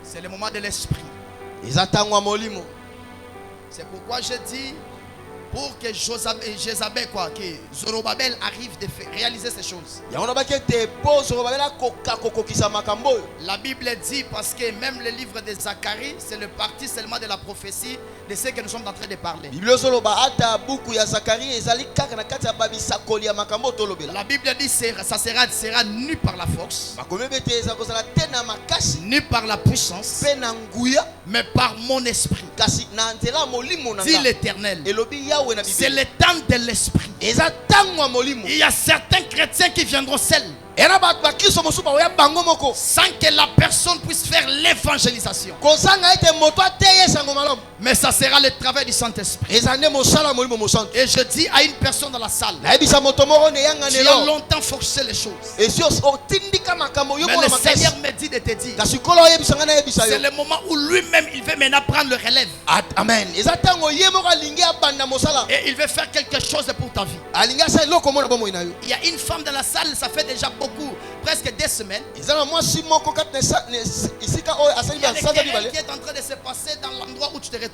C'est le moment de l'esprit. C'est pourquoi je dis, pour que Jézabel, que Zorobabel arrive de réaliser ces choses. La Bible dit, parce que même le livre de Zacharie, c'est le parti seulement de la prophétie de ce que nous sommes en train de parler. La Bible dit, ça sera nu par la force, nu par la puissance, mais par mon esprit, dit l'Éternel. C'est le temps de l'esprit. Il y a certains chrétiens qui viendront seuls, sans que la personne puisse faire l'évangélisation. Mais ça sera le travail du Saint-Esprit. Et je dis à une personne dans la salle, tu as longtemps forcé les choses, mais le Seigneur me dit de te dire, c'est le moment où lui-même il veut maintenant prendre le relève. Amen. Et il veut faire quelque chose pour ta vie. Il y a une femme dans la salle, ça fait déjà beaucoup, presque 2 semaines. Il y a des querelles qui est en train de se passer dans l'endroit où tu te retrouves.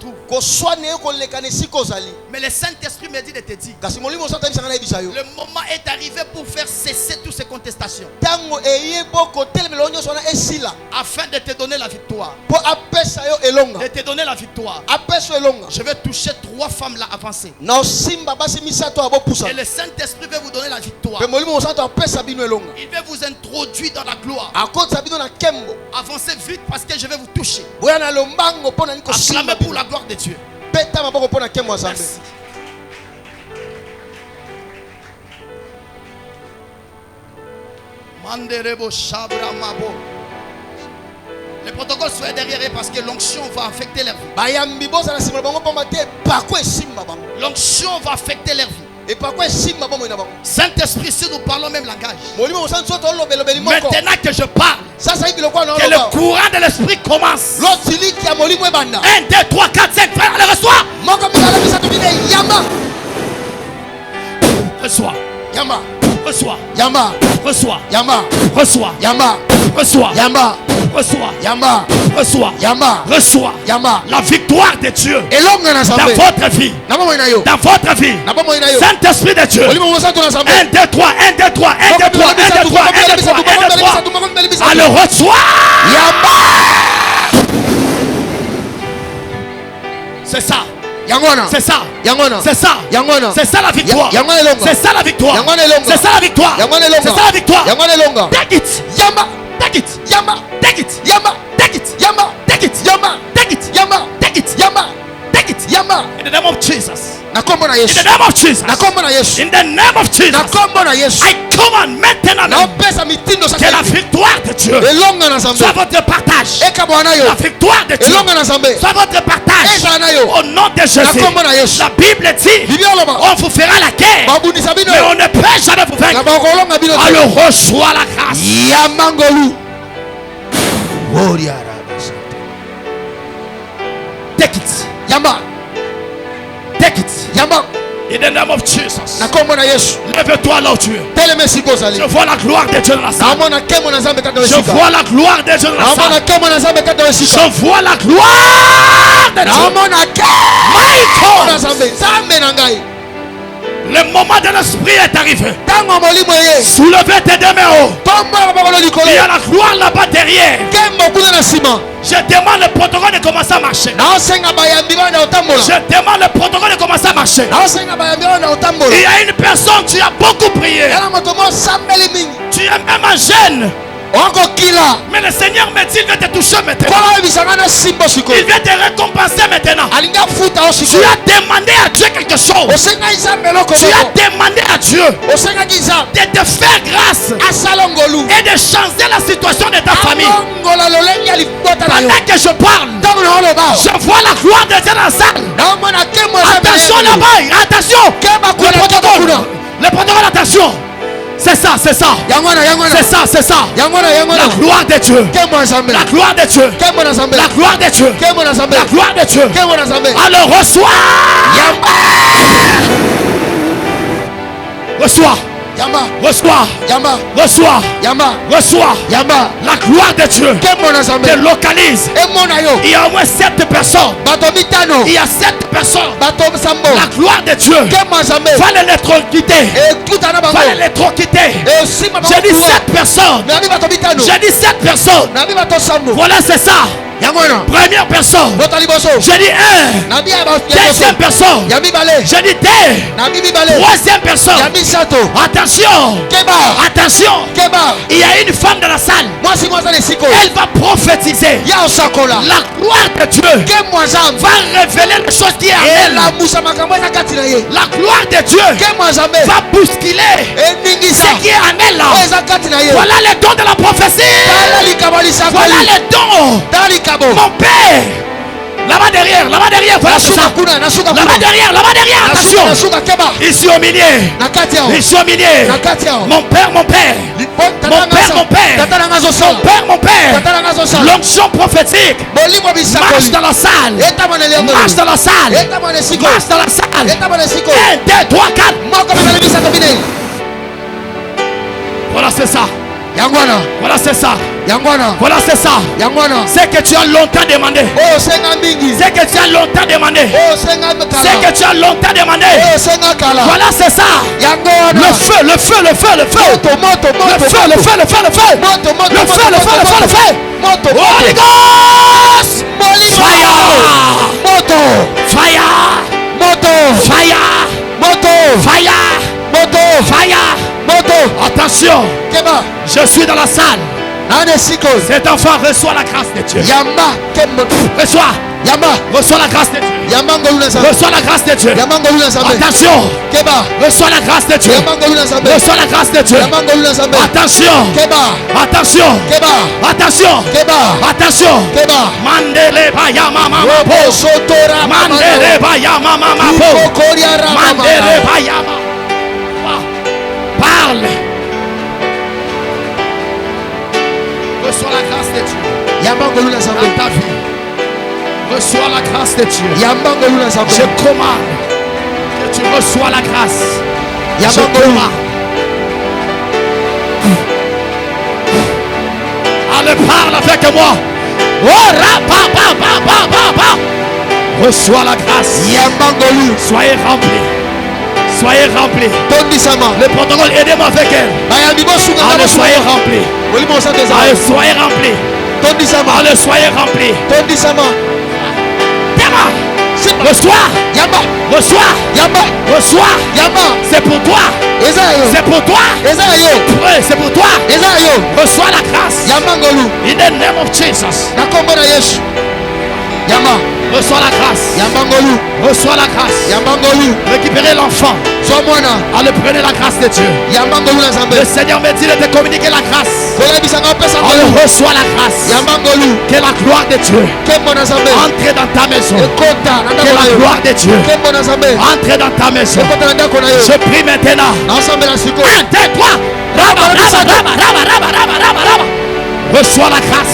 Mais le Saint-Esprit me dit de te dire, le moment est arrivé pour faire cesser toutes ces contestations, afin de te donner la victoire. De te donner la victoire. Je vais toucher 3 femmes là avancées. Et le Saint-Esprit veut vous donner la victoire. Il veut vous introduire dans la gloire. Avancez vite parce que je vais vous toucher. Acclamez pour la gloire de Dieu. Merci. Le protocole soit derrière parce que l'onction va affecter leur vie. L'onction va affecter leur vie. Saint-Esprit, si nous parlons même langage. Maintenant que je parle, que le courant de l'esprit commence. 1, 2, 3, 4, 5, frère, allez, reçois. Reçois. Yama. Reçois. Yama. Reçois. Yama. Reçois. Yama. Reçois. Yama. Reçois. Yama. Reçois. Yama. Reçois. Yama. La victoire de Dieu dans votre vie. Dans votre vie. Saint-Esprit de Dieu. 1, 2, 3, 1, 2, 3, 1, 2, 3, 1, 2, 3, 1, 2, 3, 1, 2, 3. Alors reçois. Yama. C'est ça. Yangona. C'est ça. Yangona. C'est ça. Yangona. C'est ça la victoire. Yangona elonga. C'est ça la victoire. Yangona elonga. C'est ça la victoire. Yangona elonga. C'est ça la victoire. Yangona elonga. Take it. Yama. Take it. Yama. Take it. Yama. Take it. Yama. Take it. Yama. Take it. Yama. Take it. Yama. Take it. Yama. In the name of Jesus. Nakombo na In Yesu. the name of Jesus. Nakombo na Yesu. In the name of Jesus. Nakombo na Yesu. I command maintenant Naopesa mitindo que la victoire de Dieu elonga na Nzambe. soit votre partage. Eka bwana yo. La victoire de Dieu Elonga na Nzambe. soit votre partage. Eza na yo. Au nom de Jésus. Nakombo na Yesu. La Bible dit Biblia loba. on vous fera la guerre, Babundisa bino. mais on ne peut jamais vous Na vaincre. bakolonga bino. Alors reçois la grâce. Yamangolu. Take it. Yama. Take it. Yama. In the name of Jesus. Nakombo na Yesu. Lève-toi là où tu es. Teleme siko zali. Je vois la gloire de Dieu dans la salle. Namona kemo na Nzambe kata Je wesika. vois la gloire de Dieu dans la Namona salle. kemo na Nzambe kata wesika. Je vois la gloire de Dieu. Namona kemo My na God. Nzambe. Nzambe na ngai. Le moment de l'esprit est arrivé. Tango molimo ye. Soulevez tes deux mains haut. Tombola bakolo likolo. Il y a la gloire là-bas derrière. Kembo kuna na sima. Je demande le protocole de commencer à marcher. Na osenga bayambi bana otambola. Je demande le protocole de commencer à marcher. Na osenga bayambi bana otambola. Il y a une personne, tu as beaucoup prié. Yana moto mo sambeli mingi. Tu es même en jeûne. Oko kila. Mais le Seigneur me dit qu'il va te toucher maintenant. Kwa bisanga na simbo siko. Il vient te récompenser maintenant. Alinga futa osiko. Tu as demandé à Dieu quelque chose. Osenga Nzambe loko. Tu as demandé à Dieu Osenga Nzambe. de te faire grâce Asalongolu. et de changer la situation de ta famille. Ngola lolenga libota na yo. Pendant que je parle, Tango na oloba. je vois la gloire de Dieu dans la salle. Na mona kemo Attention là-bas, attention. Kema Le protocole, le protocole, attention. C'est ça, c'est ça. Yangona yangona. C'est ça, c'est ça. Yangona yangona. La gloire de Dieu. Kemo na Nzambe. La gloire de Dieu. Kemo na Nzambe. La gloire de Dieu. Kemo na Nzambe. La gloire de Dieu. Kemo na Nzambe. Alors reçois. Reçois. Yama. Reçois. Yama. Reçois. Yama. Reçois. Yama. La gloire de Dieu Kemo na Nzambe. te localise. Emona yo. Il y a au moins 7 personnes. Bato mitano. Il y a 7 personnes. Bato sambo. La gloire de Dieu Kemo na Nzambe. va l'électrocuter. Ekuta na bango. Va l'électrocuter. Sima bango. J'ai dit 7 personnes. Na bi bato mitano. J'ai dit 7 personnes. Na bi bato sambo. Voilà, c'est ça. Yangona. Première personne. Bota liboso. J'ai dit 1. Na bi ba. Deuxième personne. Yami bale. J'ai dit 2. Na bi bale. Troisième personne. Yami sato. Attention. Keba. Attention. Keba. Il y a une femme dans la salle. Moi si moi ça les siko. Elle va prophétiser. Ya osakola. La gloire de Dieu Kemo Nzambe. va révéler les choses qui est en elle. La musa makambo na kati na ye. La gloire de Dieu Kemo Nzambe. va bousculer Eningisa. ce qui est en elle. Eza kati na ye. Voilà les dons de la prophétie. Tala likabalisa. Voilà les dons. Tala likabo. Mon père. Là-bas derrière, voilà c'est ça. Là-bas derrière, attention. Ici au milieu. Ici au milieu. Mon père. Mon père. L'onction prophétique marche dans la salle. Marche dans la salle. Marche dans la salle. 1, 2, 3, 4. Voilà c'est ça. Yangwana. Voilà c'est ça. Yangwana. Voilà c'est ça. Yangwana. C'est que tu as longtemps demandé. Oh senga mingi. C'est que tu as longtemps demandé. Oh senga kala. C'est que tu as longtemps demandé. Oh senga kala. Voilà c'est ça. Yangwana. Le feu, le feu, le feu, le feu. Moto. Le feu, le feu, le feu, le feu. Moto. Le feu, le feu, le feu, le feu. Moto. Holy Ghost. Fire. Moto. Fire. Moto. Fire. Moto. Fire. Moto. Fire. Moto. Attention. Keba. Je suis dans la salle. Nane siko. Cet enfant reçoit la grâce de Dieu. Yamba. Kembo. Reçois. Yamba. Reçois la grâce de Dieu. Yamba ngoluna Nzambe. Reçois la grâce de Dieu. Yamba ngoluna Nzambe. Attention. Keba. Reçois la grâce de Dieu. Yamba ngoluna Nzambe. Reçois la grâce de Dieu. Yamba ngoluna Nzambe. Attention. Keba. Attention. Keba. Attention. Keba. Attention. Keba. Mandele baya mama Robo mapo. sotora. Mandele baya mama mapo. Kokoria rama. Mandele baya mama. parle. Reçois la grâce de Dieu dans ta vie. Reçois la grâce de Dieu. Je commande que tu reçois la grâce. Je commande. Allez, parle avec moi. Oh, reçois la grâce. Soyez remplis. Soyez remplis. Le protocole, aidez-moi avec elle. Allez, soyez remplis. Allez, soyez remplis. Allez, soyez remplis. Reçois. Reçois. Reçois. C'est pour toi. C'est pour toi. C'est pour toi. Reçois la grâce. In the name of Jesus. Reçois la grâce. Reçois la grâce. Récupérez l'enfant. Allez, prenez la grâce de Dieu. Le Seigneur me dit de te communiquer la grâce. Allez, reçois la grâce. Que la gloire de Dieu entre dans ta maison. Que la gloire de Dieu entre dans ta maison. Je prie maintenant. 1, 2, 3. Reçois la grâce.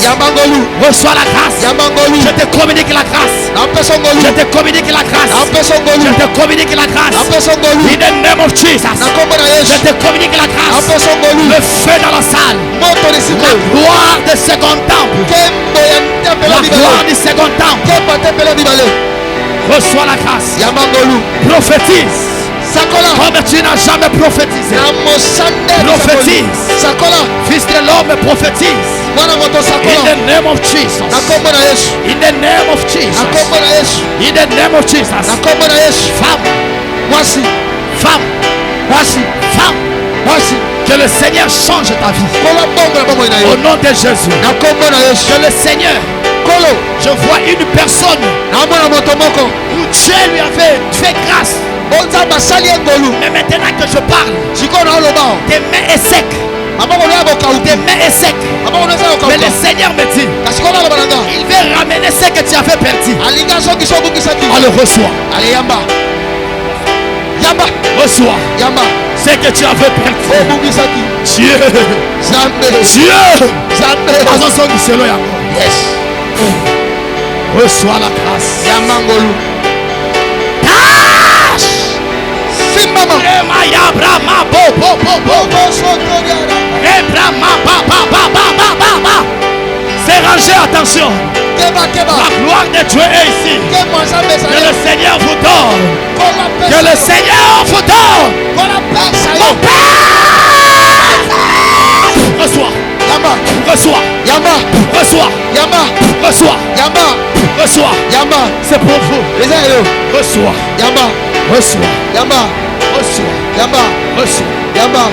Reçois la grâce. Je te communique la grâce. Je te communique la grâce. Je te communique la grâce. In the name of Jesus. Je te communique la grâce. Le feu dans la salle. La gloire du second temple. La gloire du second temple. Reçois la grâce. Prophétise. Comme tu n'as jamais prophétisé. Prophétise. Fils de l'homme, prophétise. In the name of Jesus. In the name of Jesus. In the name of Jesus. Femme. Femme. Femme. Que le Seigneur change ta vie. Au nom de Jésus. Que le Seigneur. Je vois une personne où Dieu lui avait fait grâce. Mais maintenant que je parle, tes mains est sec. Tes mains est sec. Mais le Seigneur me dit, il veut ramener ce que tu avais perdu. Alors reçois. Reçois ce que tu avais perdu. Dieu. Yes. Reçois la grâce. C'est rangé, attention. La gloire de Dieu est ici. Que le Seigneur vous donne. Que le Seigneur vous donne. Mon Père. Reçois. Reçois. Reçois. Reçois. Reçois. C'est pour vous. Reçois. Reçois. Reçois. Reçois.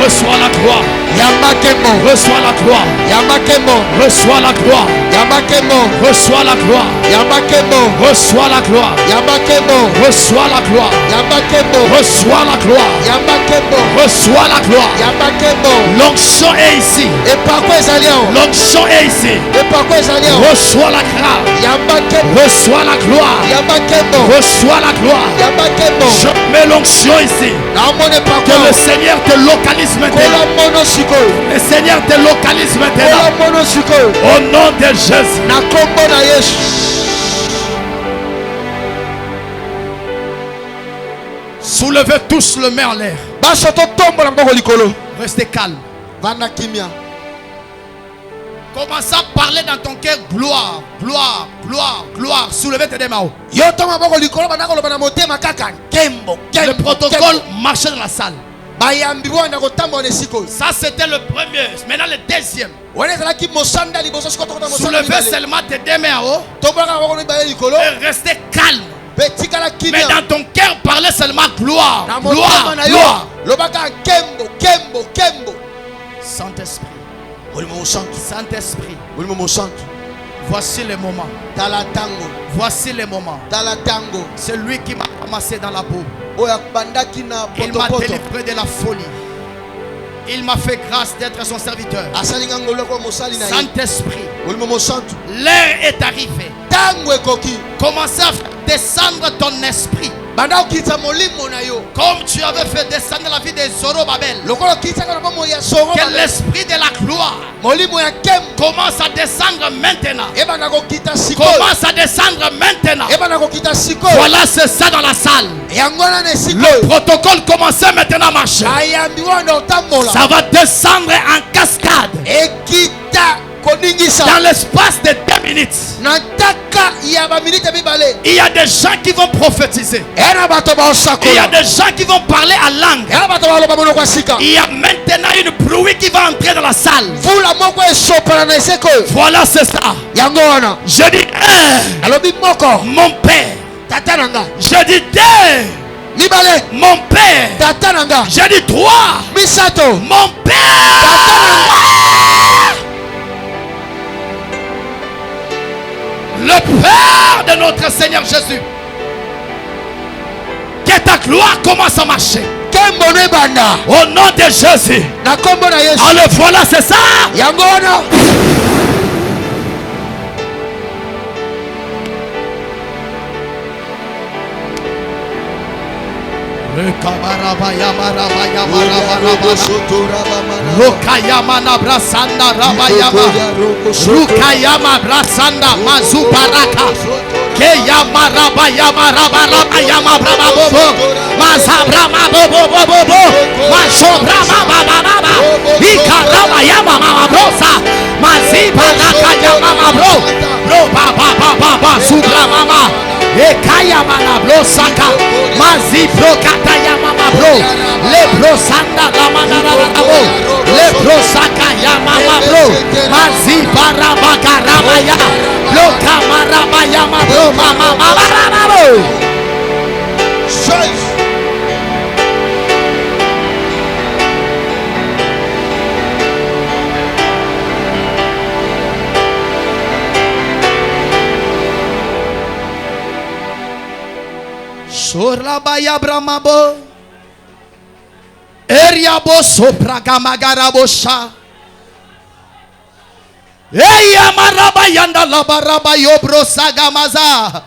Reçois la gloire. Reçois la gloire. Reçois la gloire. Reçois la gloire. Reçois la gloire. Reçois la gloire. Reçois la gloire. Reçois la gloire. L'onction est ici. L'onction est ici. Reçois la grâce. Reçois la gloire. Reçois la gloire. Je mets l'onction ici. Que le Seigneur te localise maintenant. Le Seigneur te localise maintenant. Au nom de Jésus. Soulevez tous le main en l'air. Restez calme. Commence à parler dans ton cœur. Gloire, gloire, gloire, gloire. Soulevez tes mains. Le protocole marchait dans la salle. Ça c'était le premier. Maintenant le deuxième. Soulevez seulement tes deux mains en haut. Et restez calme. Mais dans ton cœur, parlez seulement gloire. Gloire, gloire. Saint-Esprit. Saint-Esprit. Voici le moment. Voici le moment. C'est lui qui m'a ramassé dans la boue. Il m'a délivré de la folie. Il m'a fait grâce d'être son serviteur. Saint-Esprit, l'heure est arrivée. Commencez à descendre ton esprit. Comme tu avais fait descendre la vie de Zorobabel. Que l'esprit de la gloire commence à descendre maintenant. Commence à descendre maintenant. Voilà, c'est ça dans la salle. Le protocole commence maintenant à marcher. Ça va descendre en cascade. Dans l'espace de 2 minutes, il y a des gens qui vont prophétiser. Il y a des gens qui vont parler en langue. Il y a maintenant une bruit qui va entrer dans la salle. Voilà, c'est ça. Je dis mon père. Je dis 2. Mon père. Je dis 3. Mon père. Le Père de notre Seigneur Jésus. Que ta gloire commence à marcher. Au nom de Jésus. Alors voilà, c'est ça. Rukayama brasanda rabayama. Rukayama brasanda mazubaraka. Keyama rabayama rabayama brababobo. Mazabrama bobo bobo. Mashobrama baba. Ikarabayama mama brosa. Mazibaraka yama bro. Bro baba subramama. Ekayama na brosaka. Mazibro katayama bro. Le brosanda ramanarabo. Le brosaka yama bro. Mazibarabaka rabaya. Lo kamaraba yama bro mama bro. Sorabaya bramabo. Eriabo sopragamagarabosha. Eya maraba yanda labaraba yobro sagamaza.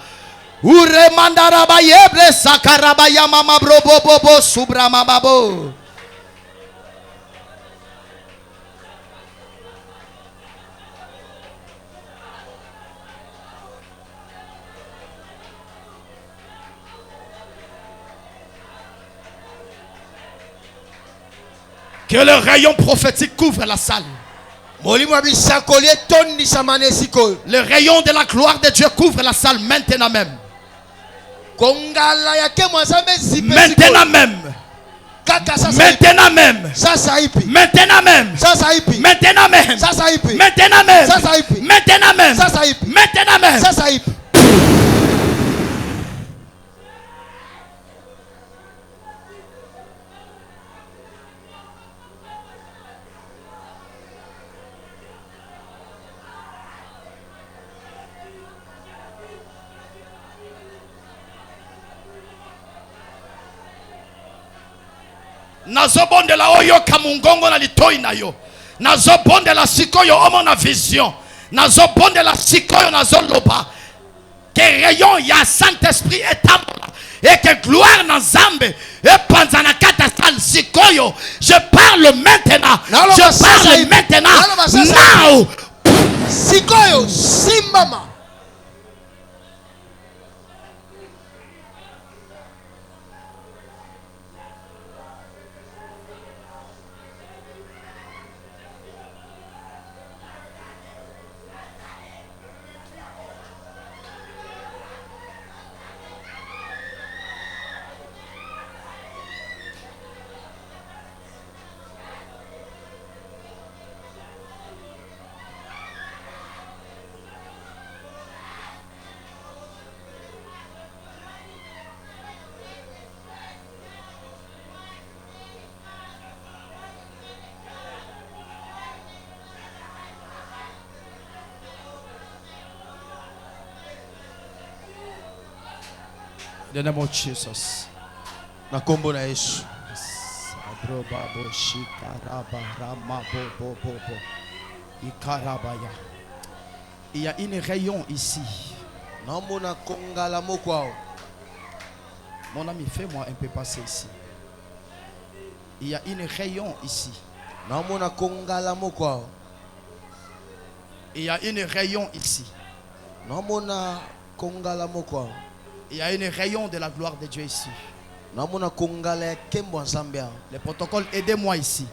Ure mandaraba yebre sakaraba yamama bro bobo subramababo. Que le rayon prophétique couvre la salle. Le rayon de la gloire de Dieu couvre la salle maintenant même. Maintenant même. Maintenant même. Maintenant même. Maintenant même. Maintenant même. Maintenant même. Maintenant même. Nazobonde la oyo kamungongo na litoi na yo. Nazobonde la sikoyo omo na vision. Nazobonde la sikoyo nazoloba. Que rayon ya Saint-Esprit etambola. Et que gloire na Zambe. Et panzana kata sal sikoyo. Je parle maintenant. Je parle maintenant. Now. Sikoyo simbama. In the name of Jesus. Na kombo na Yesu. Il y a une rayon ici. Mon ami, fais-moi un peu passer ici. Il y a une rayon ici. Il y a une rayon ici. Il y a une rayon de la gloire de Dieu ici. Le protocole, aidez-moi ici.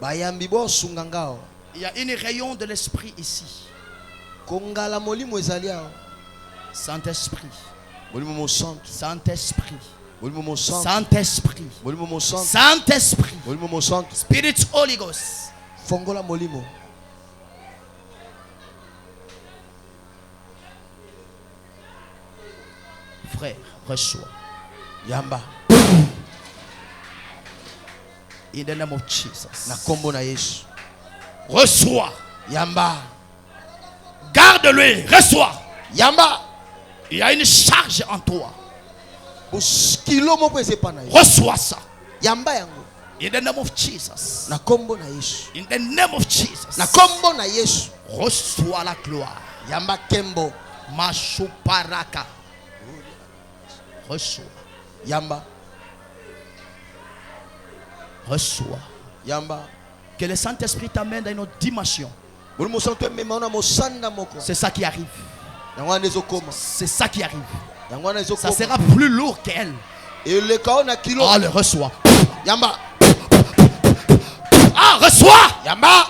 Il y a une rayon de l'esprit ici. Saint-Esprit. Saint-Esprit. Saint-Esprit. Saint-Esprit. Spirit Holy Ghost. Frère, reçois. Yamba. In the name of Jesus. Na kombo na Yesu. Reçois. Yamba. Garde-le. Reçois. Yamba. Il y a une charge en toi. Reçois ça. Yamba yango. In the name of Jesus. Na kombo na Yesu. In the name of Jesus. Na kombo na Yesu. Reçois la gloire. Yamba kembo. Mashuparaka. Reçois. Yamba. Reçois. Yamba. Que le Saint-Esprit t'amène dans une autre dimension. C'est ça qui arrive. C'est ça qui arrive. Ça sera plus lourd qu'elle. Ah, le reçois. Yamba. Ah, reçois. Yamba.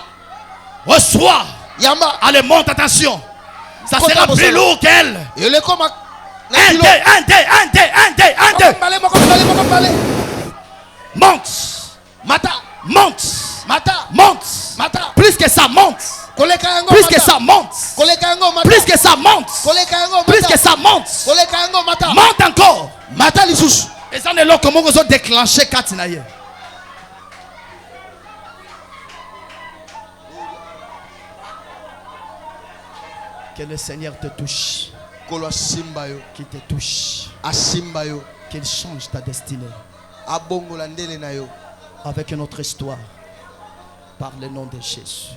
Reçois. Yamba. Allez, monte, attention. Ça sera plus lourd qu'elle. Un, deux. Monte. Mata. Monte. Mata. Monte. Mata. Plus que ça monte. Plus que ça monte. Plus que ça monte. Plus que ça monte. Monte encore. Mata lisusu. Et ça n'est là comment vous avez déclenché Katinaye. Que le Seigneur te touche. Qu'il te touche. Qu'il change ta destinée. Avec une autre histoire. Par le nom de Jésus.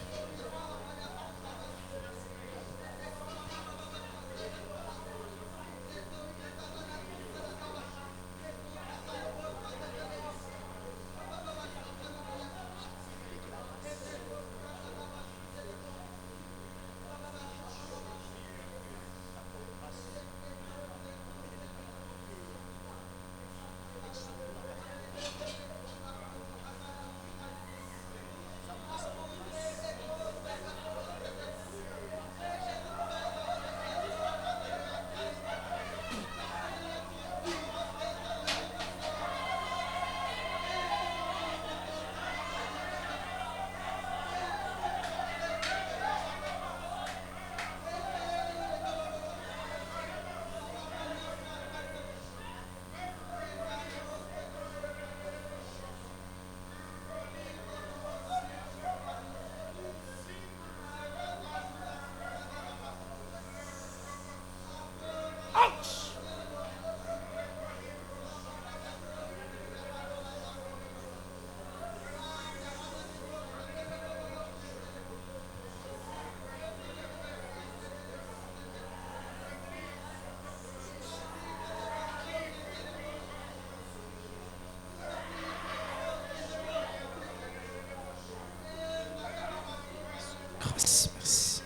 Merci.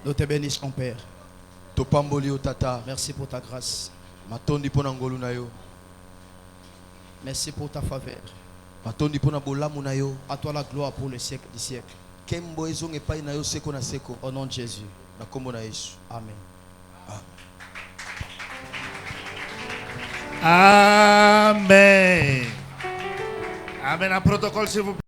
Nous te bénissons, Père. Merci pour ta grâce. Merci pour ta faveur. À toi la gloire pour le siècle des siècles. Au nom de Jésus. Amen. Amen. Amen. Un protocole, s'il vous plaît.